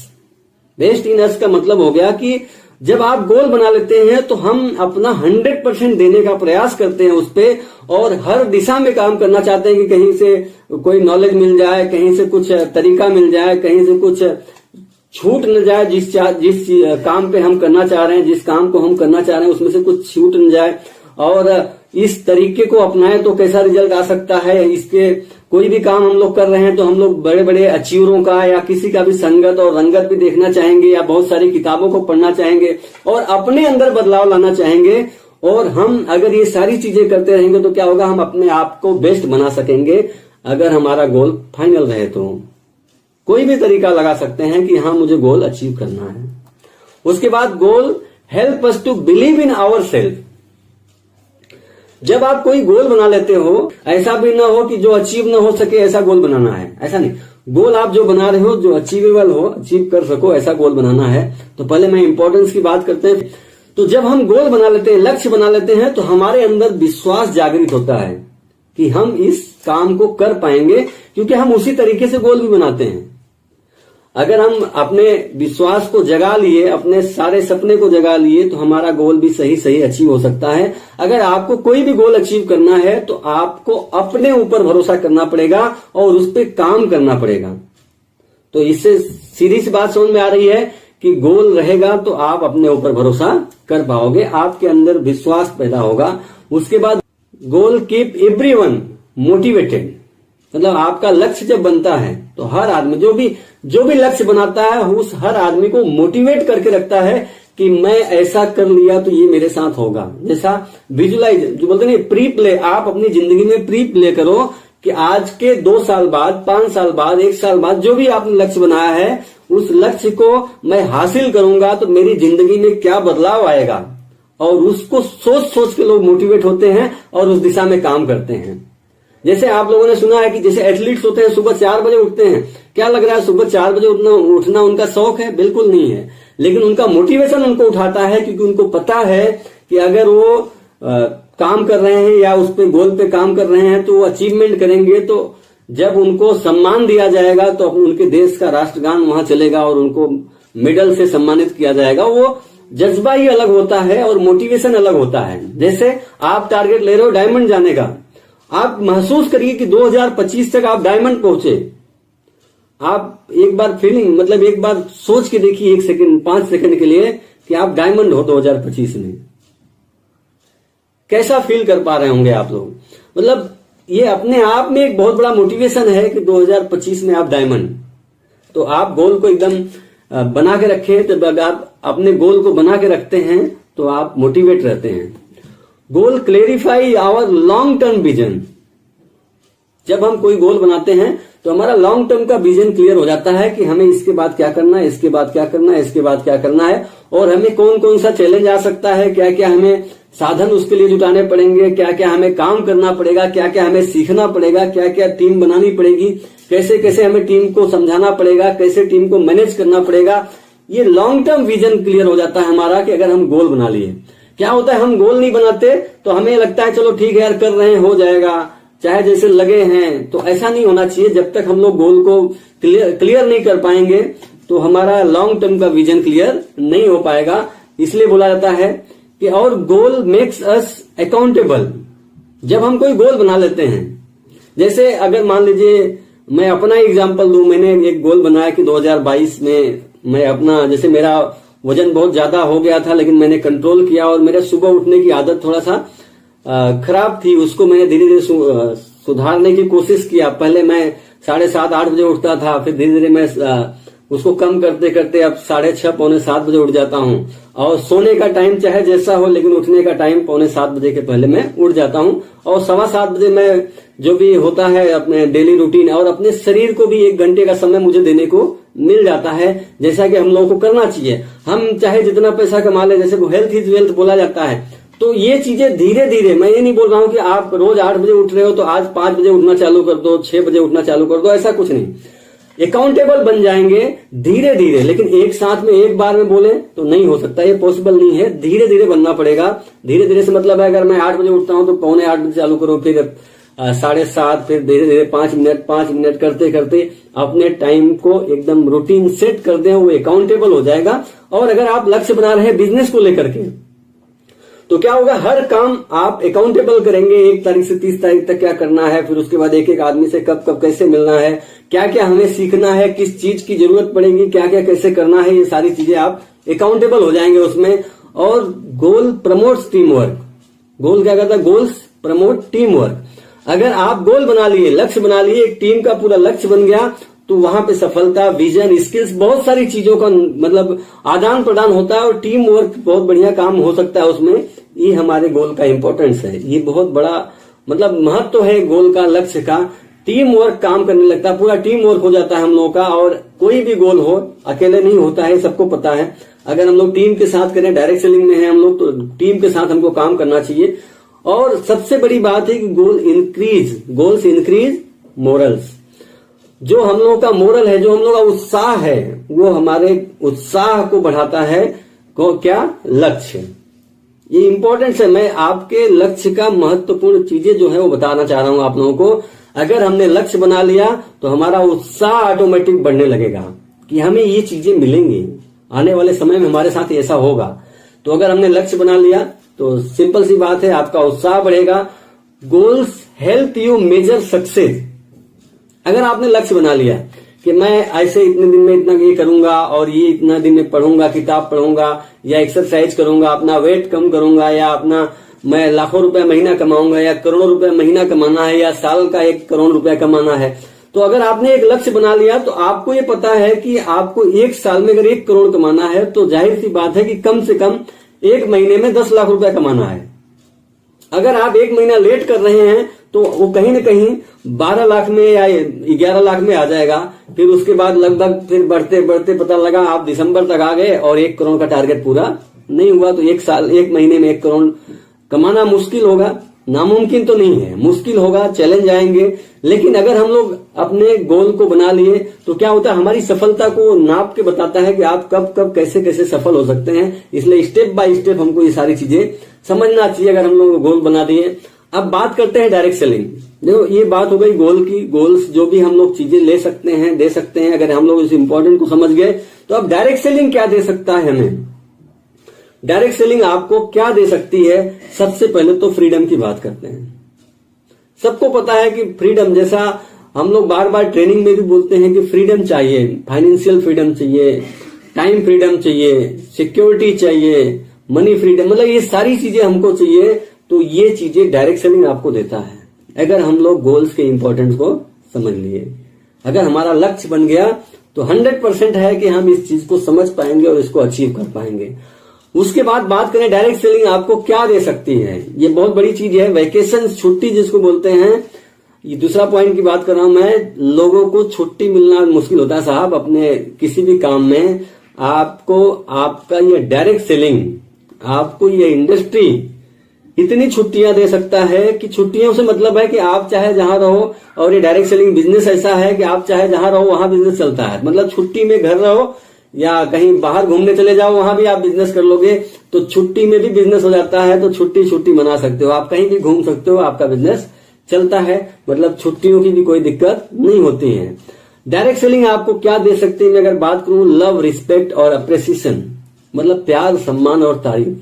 Best in us का मतलब हो गया कि जब आप गोल बना लेते हैं तो हम अपना 100% देने का प्रयास करते हैं उस पे, और हर दिशा में काम करना चाहते हैं कि कहीं से कोई नॉलेज मिल जाए, कहीं से कुछ तरीका मिल जाए, कहीं से कुछ छूट न जाए, जिस काम पे हम करना चाह रहे हैं, जिस काम को हम करना चाह रहे हैं उसमें से कुछ छूट न जाए, और इस तरीके को अपनाएं तो कैसा रिजल्ट आ सकता है। इसके कोई भी काम हम लोग कर रहे हैं तो हम लोग बड़े बड़े अचीवरों का या किसी का भी संगत और रंगत भी देखना चाहेंगे, या बहुत सारी किताबों को पढ़ना चाहेंगे और अपने अंदर बदलाव लाना चाहेंगे। और हम अगर ये सारी चीजें करते रहेंगे तो क्या होगा, हम अपने आप को बेस्ट बना सकेंगे। अगर हमारा गोल फाइनल रहे तो कोई भी तरीका लगा सकते हैं कि हाँ मुझे गोल अचीव करना है। उसके बाद goal help us to believe in our self. जब आप कोई गोल बना लेते हो, ऐसा भी ना हो कि जो अचीव ना हो सके ऐसा गोल बनाना है, ऐसा नहीं। गोल आप जो बना रहे हो जो अचीवेबल हो, अचीव कर सको, ऐसा गोल बनाना है। तो पहले मैं इंपॉर्टेंस की बात करते हैं। तो जब हम गोल बना लेते हैं, लक्ष्य बना लेते हैं, तो हमारे अंदर विश्वास जागृत होता है कि हम इस काम को कर पाएंगे, क्योंकि हम उसी तरीके से गोल भी बनाते हैं। अगर हम अपने विश्वास को जगा लिए, अपने सारे सपने को जगा लिए, तो हमारा गोल भी सही अचीव हो सकता है। अगर आपको कोई भी गोल अचीव करना है तो आपको अपने ऊपर भरोसा करना पड़ेगा और उस पर काम करना पड़ेगा। तो इससे सीधी सी बात समझ में आ रही है कि गोल रहेगा तो आप अपने ऊपर भरोसा कर पाओगे, आपके अंदर विश्वास पैदा होगा। उसके बाद गोल कीप एवरीवन मोटिवेटेड। मतलब आपका लक्ष्य जब बनता है तो हर आदमी जो भी लक्ष्य बनाता है उस हर आदमी को मोटिवेट करके रखता है कि मैं ऐसा कर लिया तो ये मेरे साथ होगा। जैसा विजुलाइज जो बोलते हैं प्री प्ले, आप अपनी जिंदगी में प्री प्ले करो कि आज के 2 साल बाद, 5 साल बाद, 1 साल बाद जो भी आपने लक्ष्य बनाया है उस लक्ष्य को मैं हासिल करूंगा तो मेरी जिंदगी में क्या बदलाव आएगा। और उसको सोच के लोग मोटिवेट होते हैं और उस दिशा में काम करते हैं। जैसे आप लोगों ने सुना है कि जैसे एथलीट्स होते हैं सुबह 4 बजे उठते हैं। क्या लग रहा है सुबह 4 बजे उठना उनका शौक है? बिल्कुल नहीं है, लेकिन उनका मोटिवेशन उनको उठाता है, क्योंकि उनको पता है कि अगर वो काम कर रहे हैं या उस पे गोल पे काम कर रहे हैं तो वो अचीवमेंट करेंगे। तो जब उनको सम्मान दिया जाएगा तो उनके देश का राष्ट्रगान वहां चलेगा और उनको मेडल से सम्मानित किया जाएगा। वो जज्बा ही अलग होता है और मोटिवेशन अलग होता है। जैसे आप टारगेट ले रहे हो डायमंड जाने का, आप महसूस करिए कि 2025 तक आप डायमंड पहुंचे। आप एक बार एक बार सोच के देखिए 1 सेकंड 5 सेकंड के लिए कि आप डायमंड हो 2025 में। कैसा फील कर पा रहे होंगे आप लोग? मतलब ये अपने आप में एक बहुत बड़ा मोटिवेशन है कि 2025 में आप डायमंड। तो आप गोल को एकदम बना के रखें। तो अगर आप अपने गोल को बना के रखते हैं तो आप मोटिवेट रहते हैं। Goal clarify our long term vision. जब हम कोई गोल बनाते हैं तो हमारा लॉन्ग टर्म का विजन क्लियर हो जाता है कि हमें इसके बाद क्या करना है, इसके बाद क्या करना है, इसके बाद क्या करना है, और हमें कौन कौन सा चैलेंज आ सकता है, क्या क्या हमें साधन उसके लिए जुटाने पड़ेंगे, क्या क्या हमें काम करना पड़ेगा, क्या क्या हमें सीखना पड़ेगा, क्या क्या टीम बनानी पड़ेगी, कैसे कैसे हमें टीम को समझाना पड़ेगा, कैसे टीम को मैनेज करना पड़ेगा। ये लॉन्ग टर्म विजन क्लियर हो जाता है हमारा कि अगर हम गोल बना लिए। क्या होता है, हम गोल नहीं बनाते तो हमें लगता है चलो ठीक है यार कर रहे हैं हो जाएगा, चाहे जैसे लगे हैं। तो ऐसा नहीं होना चाहिए। जब तक हम लोग गोल को क्लियर नहीं कर पाएंगे तो हमारा लॉन्ग टर्म का विजन क्लियर नहीं हो पाएगा। इसलिए बोला जाता है कि और गोल मेक्स अस अकाउंटेबल। जब हम कोई गोल बना लेते हैं, जैसे अगर मान लीजिए मैं अपना एग्जांपल दूं, मैंने एक गोल बनाया कि 2022 में मैं अपना, जैसे मेरा वजन बहुत ज्यादा हो गया था लेकिन मैंने कंट्रोल किया और मेरे सुबह उठने की आदत थोड़ा सा खराब थी, उसको मैंने धीरे धीरे सुधारने की कोशिश किया। पहले मैं 7:30 8 बजे उठता था, फिर धीरे धीरे मैं उसको कम करते करते अब 6:30 पौने 7 बजे उठ जाता हूँ। और सोने का टाइम चाहे जैसा हो लेकिन उठने का टाइम पौने 7 बजे के पहले मैं उठ जाता हूँ। और 7:15 बजे मैं जो भी होता है अपने डेली रूटीन और अपने शरीर को भी 1 घंटे का समय मुझे देने को मिल जाता है, जैसा कि हम लोगों को करना चाहिए। हम चाहे जितना पैसा कमा ले, जैसे हेल्थ इज वेल्थ बोला जाता है, तो ये चीजें धीरे धीरे, मैं ये नहीं बोल रहा हूं कि आप रोज 8 बजे उठ रहे हो तो आज 5 बजे उठना चालू कर दो, 6 बजे उठना चालू कर दो, ऐसा कुछ नहीं। अकाउंटेबल बन जाएंगे धीरे धीरे, लेकिन एक साथ में एक बार में बोले तो नहीं हो सकता, ये पॉसिबल नहीं है। धीरे धीरे बनना पड़ेगा। धीरे धीरे से मतलब है अगर मैं 8 बजे उठता हूं तो पौने 8 बजे चालू करो, फिर 7:30, फिर धीरे धीरे 5 मिनट करते करते अपने टाइम को एकदम रूटीन सेट कर दें, वो अकाउंटेबल हो जाएगा। और अगर आप लक्ष्य बना रहे हैं बिजनेस को लेकर के तो क्या होगा, हर काम आप अकाउंटेबल करेंगे, 1 तारीख से 30 तारीख तक क्या करना है, फिर उसके बाद एक एक आदमी से कब कब कैसे मिलना है, क्या क्या हमें सीखना है, किस चीज की जरूरत पड़ेगी, क्या क्या कैसे करना है, ये सारी चीजें आप अकाउंटेबल हो जाएंगे उसमें। और गोल प्रमोट्स टीम वर्क। गोल क्या करता है, गोल्स प्रमोट टीम वर्क। अगर आप गोल बना लिए, लक्ष्य बना लिए, एक टीम का पूरा लक्ष्य बन गया, तो वहां पे सफलता, विजन, स्किल्स, बहुत सारी चीजों का मतलब आदान प्रदान होता है और टीम वर्क बहुत बढ़िया काम हो सकता है उसमें। ये हमारे गोल का इंपॉर्टेंस है, ये बहुत बड़ा मतलब महत्व है गोल का, लक्ष्य का। टीम वर्क काम करने लगता है, पूरा टीम वर्क हो जाता है हम लोगों का। और कोई भी गोल हो अकेले नहीं होता है, सबको पता है। अगर हम लोग टीम के साथ करें, डायरेक्ट सेलिंग में है हम लोग, तो टीम के साथ हमको काम करना चाहिए। और सबसे बड़ी बात है कि गोल्स इंक्रीज मोरल्स। जो हम लोगों का मोरल है, जो हम लोग का उत्साह है, वो हमारे उत्साह को बढ़ाता है। क्या लक्ष्य, ये इंपॉर्टेंट है। मैं आपके लक्ष्य का महत्वपूर्ण चीजें जो है वो बताना चाह रहा हूं आप लोगों को। अगर हमने लक्ष्य बना लिया तो हमारा उत्साह ऑटोमेटिक बढ़ने लगेगा कि हमें ये चीजें मिलेंगी, आने वाले समय में हमारे साथ ऐसा होगा। तो अगर हमने लक्ष्य बना लिया तो सिंपल सी बात है, आपका उत्साह बढ़ेगा। Goals help you measure success. अगर आपने लक्ष्य बना लिया कि मैं ऐसे इतने दिन में इतना ये करूंगा और ये इतना दिन में पढ़ूंगा, किताब पढ़ूंगा या एक्सरसाइज करूंगा, अपना वेट कम करूंगा, या अपना मैं लाखों रुपए महीना कमाऊंगा, या करोड़ों रुपए महीना कमाना है, या साल का 1 करोड़ रुपया कमाना है। तो अगर आपने एक लक्ष्य बना लिया तो आपको ये पता है कि आपको 1 साल में अगर 1 करोड़ कमाना है तो जाहिर सी बात है कि कम से कम 1 महीने में 10 लाख रुपया कमाना है। अगर आप 1 महीना लेट कर रहे हैं तो वो कहीं ना कहीं 12 लाख में या 11 लाख में आ जाएगा। फिर उसके बाद लगभग फिर बढ़ते बढ़ते पता लगा आप दिसंबर तक आ गए और 1 करोड़ का टारगेट पूरा नहीं हुआ। तो 1 महीने में 1 करोड़ कमाना मुश्किल होगा, नामुमकिन तो नहीं है, मुश्किल होगा, चैलेंज आएंगे। लेकिन अगर हम लोग अपने गोल को बना लिए तो क्या होता है, हमारी सफलता को नाप के बताता है कि आप कब कब कैसे कैसे सफल हो सकते हैं। इसलिए स्टेप बाय स्टेप हमको ये सारी चीजें समझना चाहिए अगर हम लोग गोल बना दिए। अब बात करते हैं डायरेक्ट सेलिंग। देखो ये बात हो गई गोल की। गोल्स जो भी हम लोग चीजें ले सकते हैं, दे सकते हैं, अगर हम लोग इस इंपॉर्टेंट को समझ गए तो अब डायरेक्ट सेलिंग क्या दे सकता है हमें। डायरेक्ट सेलिंग आपको क्या दे सकती है, सबसे पहले तो फ्रीडम की बात करते हैं। सबको पता है कि फ्रीडम, जैसा हम लोग बार बार ट्रेनिंग में भी बोलते हैं कि फ्रीडम चाहिए, फाइनेंशियल फ्रीडम चाहिए, टाइम फ्रीडम चाहिए, सिक्योरिटी चाहिए, मनी फ्रीडम, मतलब ये सारी चीजें हमको चाहिए। तो ये चीजें डायरेक्ट सेलिंग आपको देता है अगर हम लोग गोल्स के इंपॉर्टेंस को समझ लिए। अगर हमारा लक्ष्य बन गया तो 100% है कि हम इस चीज को समझ पाएंगे और इसको अचीव कर पाएंगे। उसके बाद बात करें डायरेक्ट सेलिंग आपको क्या दे सकती है। ये बहुत बड़ी चीज है, वैकेशन, छुट्टी जिसको बोलते हैं। ये दूसरा पॉइंट की बात कर रहा हूं मैं। लोगों को छुट्टी मिलना मुश्किल होता है साहब अपने किसी भी काम में। आपको आपका ये डायरेक्ट सेलिंग, आपको ये इंडस्ट्री इतनी छुट्टियां दे सकता है कि छुट्टियों से मतलब है कि आप चाहे जहां रहो, और ये डायरेक्ट सेलिंग बिजनेस ऐसा है कि आप चाहे जहां रहो वहां बिजनेस चलता है। मतलब छुट्टी में घर रहो या कहीं बाहर घूमने चले जाओ, वहां भी आप बिजनेस कर लोगे तो छुट्टी में भी बिजनेस हो जाता है। तो छुट्टी मना सकते हो, आप कहीं भी घूम सकते हो, आपका बिजनेस चलता है। मतलब छुट्टियों की भी कोई दिक्कत नहीं होती है। डायरेक्ट सेलिंग आपको क्या दे सकती है, मैं अगर बात करूं, लव, रिस्पेक्ट और अप्रिसिएशन, मतलब प्यार, सम्मान और तारीफ।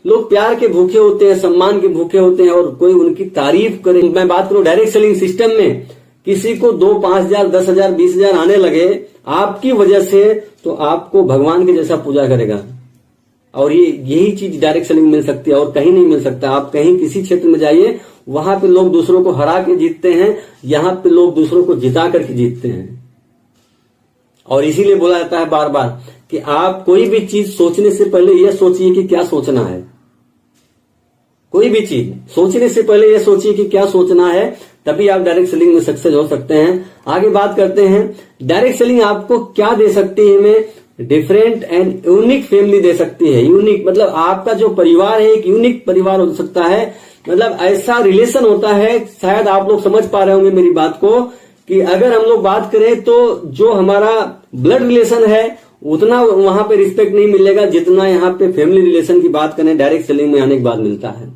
लोग प्यार के भूखे होते हैं, सम्मान के भूखे होते हैं, और कोई उनकी तारीफ करे। मैं बात करूं डायरेक्ट सेलिंग सिस्टम में, किसी को 2, 5,000, 10,000, 20,000 आने लगे आपकी वजह से, तो आपको भगवान के जैसा पूजा करेगा। और यही चीज डायरेक्ट सेलिंग मिल सकती है और कहीं नहीं मिल सकता। आप कहीं किसी क्षेत्र में जाइए, वहां पे लोग दूसरों को हरा के जीतते हैं, यहां पे लोग दूसरों को जिता करके जीतते हैं। और इसीलिए बोला जाता है बार बार कि आप कोई भी चीज सोचने से पहले यह सोचिए कि क्या सोचना है। कोई भी चीज सोचने से पहले यह सोचिए कि क्या सोचना है, तभी आप डायरेक्ट सेलिंग में सक्सेस हो सकते हैं। आगे बात करते हैं डायरेक्ट सेलिंग आपको क्या दे सकती है। हमें डिफरेंट एंड यूनिक फैमिली दे सकती है। यूनिक मतलब आपका जो परिवार है एक यूनिक परिवार हो सकता है। मतलब ऐसा रिलेशन होता है, शायद आप लोग समझ पा रहे होंगे मेरी बात को, कि अगर हम लोग बात करें तो जो हमारा ब्लड रिलेशन है उतना वहां पे रिस्पेक्ट नहीं मिलेगा जितना यहाँ पे फैमिली रिलेशन की बात करें डायरेक्ट सेलिंग में आने के बाद मिलता है।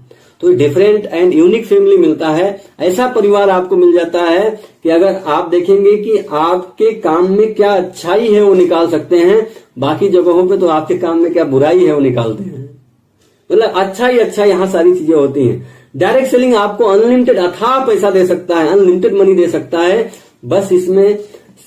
तो डिफरेंट एंड यूनिक फैमिली मिलता है। ऐसा परिवार आपको मिल जाता है कि अगर आप देखेंगे कि आपके काम में क्या अच्छाई है वो निकाल सकते हैं, बाकी जगहों पे तो आपके काम में क्या बुराई है वो निकालते हैं। मतलब अच्छा ही अच्छा यहाँ सारी चीजें होती हैं। डायरेक्ट सेलिंग आपको अनलिमिटेड अथाह पैसा दे सकता है, अनलिमिटेड मनी दे सकता है, बस इसमें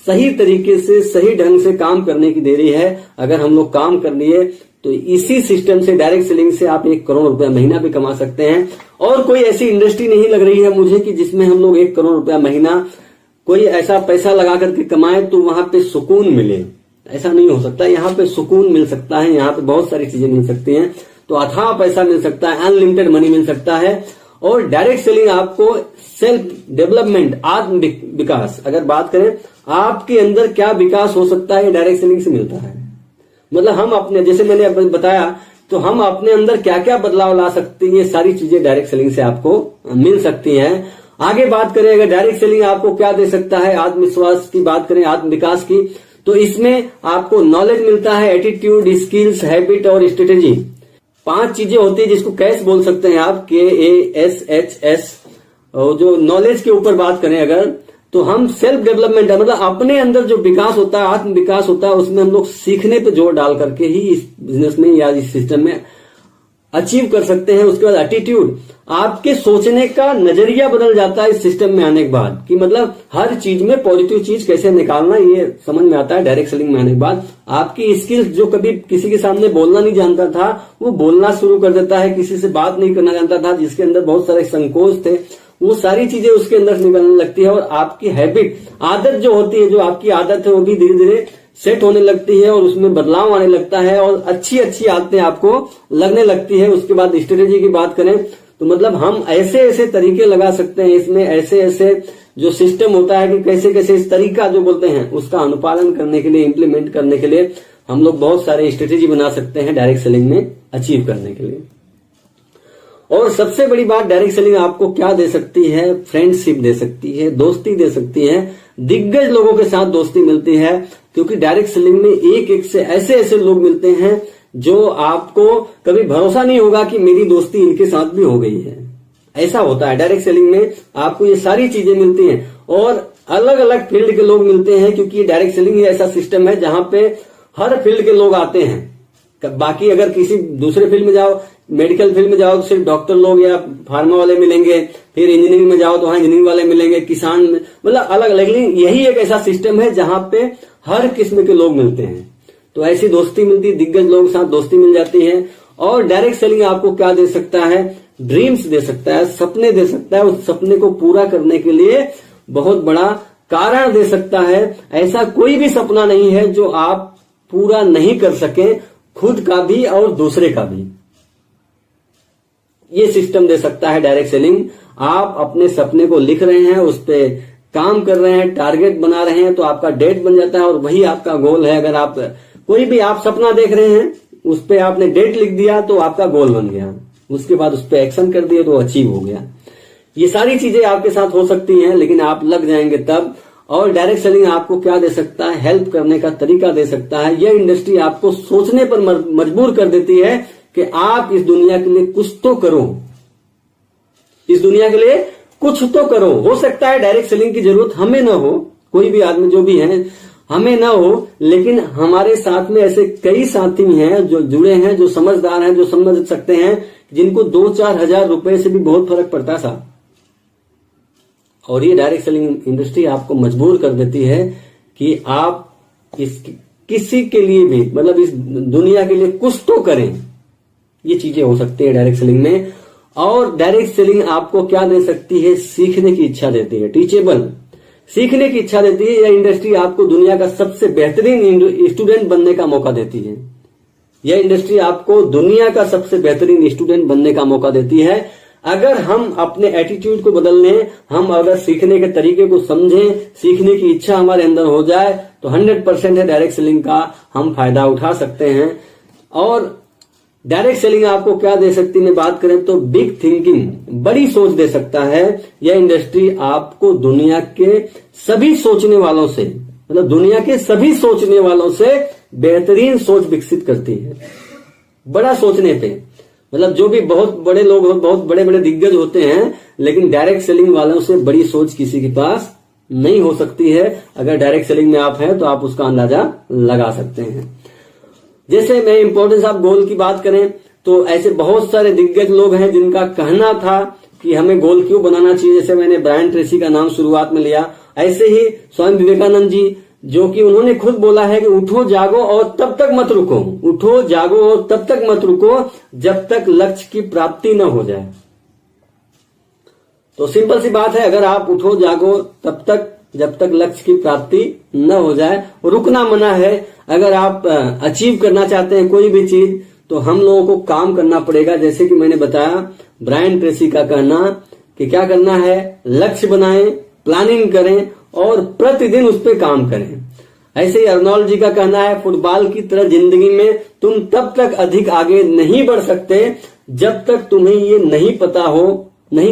सही तरीके से सही ढंग से काम करने की देरी है। अगर हम लोग काम कर लिए तो इसी सिस्टम से, डायरेक्ट सेलिंग से आप 1 करोड़ रुपया महीना भी कमा सकते हैं। और कोई ऐसी इंडस्ट्री नहीं लग रही है मुझे कि जिसमें हम लोग 1 करोड़ रुपया महीना कोई ऐसा पैसा लगा करके कमाए तो वहां पे सुकून मिले। ऐसा नहीं हो सकता। यहाँ पे सुकून मिल सकता है, यहाँ पे बहुत सारी चीजें मिल सकती हैं। तो अथाह पैसा मिल सकता है, अनलिमिटेड मनी मिल सकता है। और डायरेक्ट सेलिंग आपको सेल्फ डेवलपमेंट, आत्म विकास, अगर बात करें आपके अंदर क्या विकास हो सकता है, डायरेक्ट सेलिंग से मिलता है। मतलब हम अपने, जैसे मैंने बताया, तो हम अपने अंदर क्या क्या बदलाव ला सकते हैं, ये सारी चीजें डायरेक्ट सेलिंग से आपको मिल सकती हैं। आगे बात करें अगर डायरेक्ट सेलिंग आपको क्या दे सकता है, आत्मविश्वास की बात करें, आत्मविकास की, तो इसमें आपको नॉलेज मिलता है, एटीट्यूड, स्किल्स, हैबिट और स्ट्रेटेजी। 5 चीजें होती है जिसको कैश बोल सकते हैं आप, KASHS। और जो नॉलेज के ऊपर बात करें अगर, तो हम सेल्फ डेवलपमेंट है, मतलब अपने अंदर जो विकास होता है, आत्म विकास होता है, उसमें हम लोग सीखने पे जोर डाल करके ही इस बिजनेस में या इस सिस्टम में अचीव कर सकते हैं। उसके बाद एटीट्यूड, आपके सोचने का नजरिया बदल जाता है इस सिस्टम में आने के बाद, कि मतलब हर चीज में पॉजिटिव चीज कैसे निकालना, ये समझ में आता है डायरेक्ट सेलिंग में आने के बाद। आपकी स्किल्स, जो कभी किसी के सामने बोलना नहीं जानता था, वो बोलना शुरू कर देता है। किसी से बात नहीं करना जानता था, जिसके अंदर बहुत सारे संकोच थे, वो सारी चीजें उसके अंदर निकलने लगती है। और आपकी हैबिट, आदत जो होती है, जो आपकी आदत है, वो भी धीरे धीरे सेट होने लगती है और उसमें बदलाव आने लगता है और अच्छी अच्छी आदतें आपको लगने लगती है। उसके बाद स्ट्रेटेजी की बात करें तो मतलब हम ऐसे ऐसे तरीके लगा सकते हैं इसमें, ऐसे ऐसे जो सिस्टम होता है कि कैसे कैसे इस तरीका जो बोलते हैं उसका अनुपालन करने के लिए, इम्प्लीमेंट करने के लिए हम लोग बहुत सारे स्ट्रेटेजी बना सकते हैं डायरेक्ट सेलिंग में अचीव करने के लिए। और सबसे बड़ी बात, डायरेक्ट सेलिंग आपको क्या दे सकती है, फ्रेंडशिप दे सकती है, दोस्ती दे सकती है, दिग्गज लोगों के साथ दोस्ती मिलती है। क्योंकि डायरेक्ट सेलिंग में एक एक से ऐसे ऐसे लोग मिलते हैं जो आपको कभी भरोसा नहीं होगा कि मेरी दोस्ती इनके साथ भी हो गई है। ऐसा होता है डायरेक्ट सेलिंग में, आपको ये सारी चीजें मिलती हैं और अलग अलग फील्ड के लोग मिलते हैं। क्योंकि डायरेक्ट सेलिंग ऐसा सिस्टम है जहां पे हर फील्ड के लोग आते हैं। बाकी अगर किसी दूसरे फील्ड में जाओ, मेडिकल फील्ड में जाओ तो सिर्फ डॉक्टर लोग या फार्मा वाले मिलेंगे, फिर इंजीनियरिंग में जाओ तो वहां इंजीनियरिंग वाले मिलेंगे, किसान, मतलब अलग अलग। यही एक ऐसा सिस्टम है जहां पे हर किस्म के लोग मिलते हैं। तो ऐसी दोस्ती मिलती है, दिग्गज लोगों के साथ दोस्ती मिल जाती है। और डायरेक्ट सेलिंग आपको क्या दे सकता है, ड्रीम्स दे सकता है, सपने दे सकता है। उस सपने को पूरा करने के लिए बहुत बड़ा कारण दे सकता है। ऐसा कोई भी सपना नहीं है जो आप पूरा नहीं कर सके, खुद का भी और दूसरे का भी। ये सिस्टम दे सकता है डायरेक्ट सेलिंग। आप अपने सपने को लिख रहे हैं, उस पर काम कर रहे हैं, टारगेट बना रहे हैं, तो आपका डेट बन जाता है और वही आपका गोल है। अगर आप कोई भी आप सपना देख रहे हैं, उस पर आपने डेट लिख दिया तो आपका गोल बन गया। उसके बाद उस पर एक्शन कर दिए तो अचीव हो गया। ये सारी चीजें आपके साथ हो सकती हैं, लेकिन आप लग जाएंगे तब। और डायरेक्ट सेलिंग आपको क्या दे सकता है, हेल्प करने का तरीका दे सकता है। यह इंडस्ट्री आपको सोचने पर मजबूर कर देती है कि आप इस दुनिया के लिए कुछ तो करो, इस दुनिया के लिए कुछ तो करो। हो सकता है डायरेक्ट सेलिंग की जरूरत हमें ना हो, कोई भी आदमी जो भी है हमें ना हो, लेकिन हमारे साथ में ऐसे कई साथी हैं जो जुड़े हैं, जो समझदार हैं, जो समझ सकते हैं, जिनको 2-4 हजार रुपए से भी बहुत फर्क पड़ता था। और ये डायरेक्ट सेलिंग इंडस्ट्री आपको मजबूर कर देती है कि आप किसी के लिए भी, मतलब इस दुनिया के लिए कुछ तो करें। ये चीजें हो सकती है डायरेक्ट सेलिंग में। और डायरेक्ट सेलिंग आपको क्या दे सकती है, सीखने की इच्छा देती है, टीचेबल, सीखने की इच्छा देती है। यह इंडस्ट्री आपको दुनिया का सबसे बेहतरीन स्टूडेंट बनने का मौका देती है। यह इंडस्ट्री आपको दुनिया का सबसे बेहतरीन स्टूडेंट बनने का मौका देती है। अगर हम अपने एटीट्यूड को बदल लें, हम अगर सीखने के तरीके को समझें, सीखने की इच्छा हमारे अंदर हो जाए, तो 100% है डायरेक्ट सेलिंग का हम फायदा उठा सकते हैं। और डायरेक्ट सेलिंग आपको क्या दे सकती है, बात करें तो बिग थिंकिंग, बड़ी सोच दे सकता है। यह इंडस्ट्री आपको दुनिया के सभी सोचने वालों से, मतलब दुनिया के सभी सोचने वालों से बेहतरीन सोच विकसित करती है। बड़ा सोचने पे, मतलब जो भी बहुत बड़े लोग, बहुत बड़े बड़े दिग्गज होते हैं, लेकिन डायरेक्ट सेलिंग वालों से बड़ी सोच किसी के पास नहीं हो सकती है। अगर डायरेक्ट सेलिंग में आप हैं तो आप उसका अंदाजा लगा सकते हैं। जैसे मैं इंपॉर्टेंस ऑफ गोल की बात करें तो ऐसे बहुत सारे दिग्गज लोग हैं जिनका कहना था कि हमें गोल क्यों बनाना चाहिए। जैसे मैंने ब्रायन ट्रेसी का नाम शुरुआत में लिया, ऐसे ही स्वयं विवेकानंद जी, जो कि उन्होंने खुद बोला है कि उठो जागो और तब तक मत रुको, उठो जागो और तब तक मत रुको जब तक लक्ष्य की प्राप्ति न हो जाए। तो सिंपल सी बात है, अगर आप उठो जागो तब तक जब तक लक्ष्य की प्राप्ति न हो जाए, रुकना मना है। अगर आप अचीव करना चाहते हैं कोई भी चीज तो हम लोगों को काम करना पड़ेगा। जैसे कि मैंने बताया ब्रायन ट्रेसी का कहना कि क्या करना है, लक्ष्य बनाएं, प्लानिंग करें और प्रतिदिन उस पर काम करें। ऐसे ही अर्नोल्ड जी का कहना है, फुटबॉल की तरह जिंदगी में तुम तब तक अधिक आगे नहीं बढ़ सकते जब तक तुम्हें ये नहीं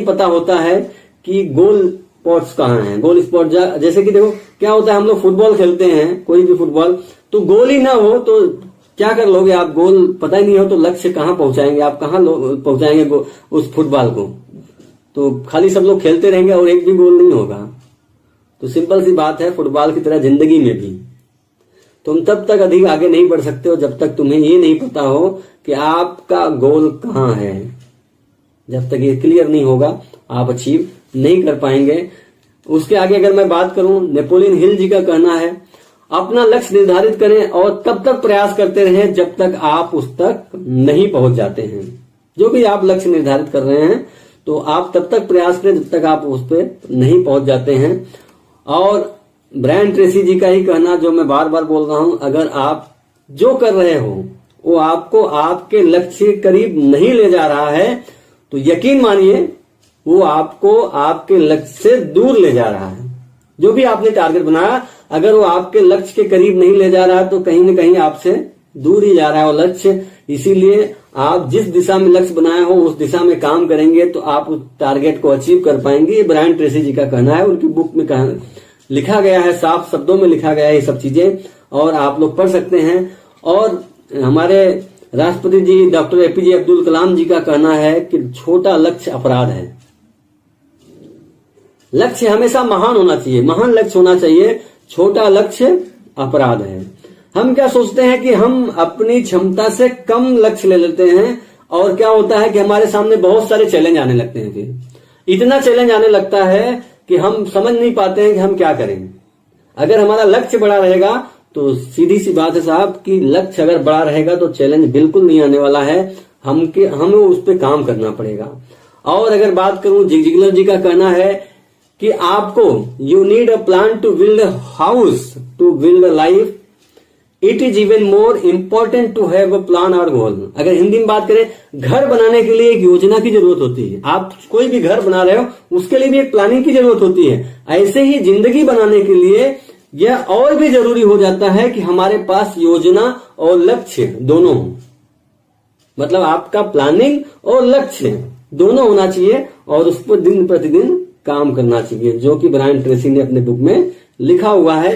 पता होता है कि गोल स्पॉट्स कहाँ हैं। गोल स्पॉट जैसे कि देखो क्या होता है, हम लोग फुटबॉल खेलते हैं, कोई भी फुटबॉल, तो गोल ही ना हो तो क्या कर लोगे आप, गोल पता ही नहीं हो तो लक्ष्य कहाँ पहुंचाएंगे आप, कहाँ पहुंचाएंगे उस फुटबॉल को। तो खाली सब लोग खेलते रहेंगे और एक भी गोल नहीं होगा। तो सिंपल सी बात है, फुटबॉल की तरह जिंदगी में भी तुम तब तक अधिक आगे नहीं बढ़ सकते हो जब तक तुम्हें ये नहीं पता हो कि आपका गोल कहाँ है। जब तक ये क्लियर नहीं होगा आप अचीव नहीं कर पाएंगे। उसके आगे अगर मैं बात करूं, नेपोलियन हिल जी का कहना है, अपना लक्ष्य निर्धारित करें और तब तक प्रयास करते रहें जब तक आप उस तक नहीं पहुंच जाते हैं। जो भी आप लक्ष्य निर्धारित कर रहे हैं तो आप तब तक प्रयास करें जब तक आप उस पर नहीं पहुंच जाते हैं। और ब्रायन ट्रेसी जी का ही कहना, जो मैं बार बार बोल रहा हूं, अगर आप जो कर रहे हो वो आपको आपके लक्ष्य के करीब नहीं ले जा रहा है तो यकीन मानिए वो आपको आपके लक्ष्य से दूर ले जा रहा है। जो भी आपने टारगेट बनाया, अगर वो आपके लक्ष्य के करीब नहीं ले जा रहा है तो कहीं ना कहीं आपसे दूर ही जा रहा है वो लक्ष्य। इसीलिए आप जिस दिशा में लक्ष्य बनाए हो उस दिशा में काम करेंगे तो आप उस टारगेट को अचीव कर पाएंगे। ये ब्रायन ट्रेसी जी का कहना है, उनकी बुक में लिखा गया है, साफ शब्दों में लिखा गया है ये सब चीजें, और आप लोग पढ़ सकते हैं। और हमारे राष्ट्रपति जी डॉक्टर एपीजे अब्दुल कलाम जी का कहना है कि छोटा लक्ष्य अपराध है। लक्ष्य हमेशा महान होना चाहिए, महान लक्ष्य होना चाहिए, छोटा लक्ष्य अपराध है। हम क्या सोचते हैं कि हम अपनी क्षमता से कम लक्ष्य ले लेते हैं और क्या होता है कि हमारे सामने बहुत सारे चैलेंज आने लगते हैं। फिर इतना चैलेंज आने लगता है कि हम समझ नहीं पाते हैं कि हम क्या करें। अगर हमारा लक्ष्य बड़ा रहेगा तो सीधी सी बात है साहब कि लक्ष्य अगर बड़ा रहेगा तो चैलेंज बिल्कुल नहीं आने वाला है, हमें उस पर काम करना पड़ेगा। और अगर बात करूं, जिग जिगलर जी का कहना है कि आपको you need a plan to build a house, to build a life, it is even more important to have a plan और गोल। अगर हिंदी में बात करें, घर बनाने के लिए एक योजना की जरूरत होती है। आप कोई भी घर बना रहे हो उसके लिए भी एक प्लानिंग की जरूरत होती है। ऐसे ही जिंदगी बनाने के लिए यह और भी जरूरी हो जाता है कि हमारे पास योजना और लक्ष्य दोनों हो। मतलब आपका प्लानिंग और लक्ष्य दोनों होना चाहिए और उस पर दिन प्रतिदिन काम करना चाहिए, जो कि ब्रायन ट्रेसी ने अपने बुक में लिखा हुआ है।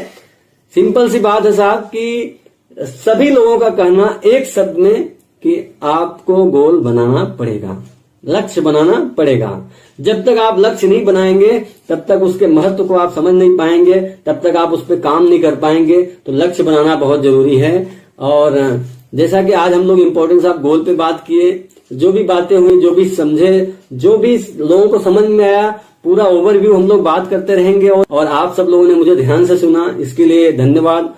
सिंपल सी बात है साहब कि सभी लोगों का कहना एक शब्द में कि आपको गोल बनाना पड़ेगा, लक्ष्य बनाना पड़ेगा। जब तक आप लक्ष्य नहीं बनाएंगे तब तक उसके महत्व को आप समझ नहीं पाएंगे, तब तक आप उस पर काम नहीं कर पाएंगे। तो लक्ष्य बनाना बहुत जरूरी है। और जैसा कि आज हम लोग इम्पोर्टेंस ऑफ गोल पे बात किए, जो भी बातें हुई, जो भी समझे, जो भी लोगों को समझ में आया, पूरा ओवरव्यू हम लोग बात करते रहेंगे। और आप सब लोगों ने मुझे ध्यान से सुना, इसके लिए धन्यवाद।